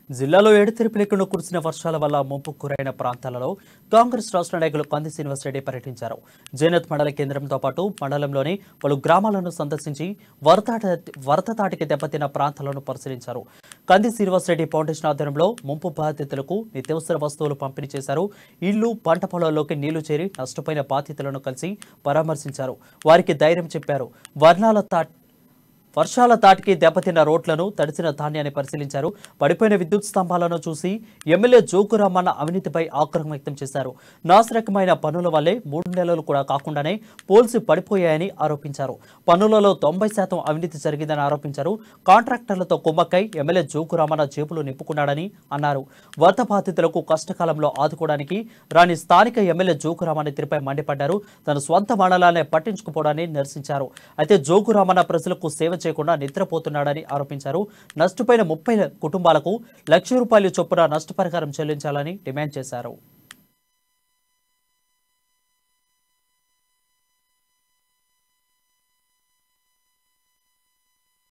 జిల్లాలో ఎడతెరిపి లేకుండా కురిసిన వర్షాల వల్ల ముంపుకు గురైన ప్రాంతాలలో కాంగ్రెస్ రాష్ట్ర నాయకులు కంది శ్రీనివాసరెడ్డి పర్యటించారు. జైనత్ మండల కేంద్రంతో పాటు మండలంలోని పలు గ్రామాలను సందర్శించి వరద తాటికి దెబ్బతిన్న ప్రాంతాలను పరిశీలించారు. కంది శ్రీనివాసరెడ్డి ఫౌండేషన్ ఆధ్వర్యంలో ముంపు బాధితులకు నిత్యావసర వస్తువులు పంపిణీ చేశారు. ఇళ్లు, పంట పొలాల్లోకి నీళ్లు చేరి నష్టపోయిన బాధితులను కలిసి పరామర్శించారు. వారికి ధైర్యం చెప్పారు. వర్షాల తాటికి దెబ్బతిన్న రోడ్లను, తడిసిన ధాన్యాన్ని పరిశీలించారు. పడిపోయిన విద్యుత్ స్తంభాలను చూసి ఎమ్మెల్యే జోగురామన్న అవినీతిపై ఆగ్రహం వ్యక్తం చేశారు. నాశరకమైన పనుల వల్లే 3 నెలలు కూడా కాకుండానే పోల్స్ పడిపోయాయని ఆరోపించారు. పనులలో 90% అవినీతి జరిగిందని ఆరోపించారు. కాంట్రాక్టర్లతో కుమ్మక్కై ఎమ్మెల్యే జోగురామన్న జేబులు నింపుకున్నాడని అన్నారు. వరద బాధితులకు కష్టకాలంలో ఆదుకోవడానికి రాని స్థానిక ఎమ్మెల్యే జోగురామన్న తీరుపై మండిపడ్డారు. తన స్వంత మండలాన్ని పట్టించుకుపోవడాన్ని నిరసించారు. అయితే జోగురామన్న ప్రజలకు సేవ చేయకుండా నిద్రపోతున్నాడని ఆరోపించారు. నష్టపోయిన 30 కుటుంబాలకు ₹1,00,000 చొప్పున నష్టపరిహారం చెల్లించాలని డిమాండ్ చేశారు.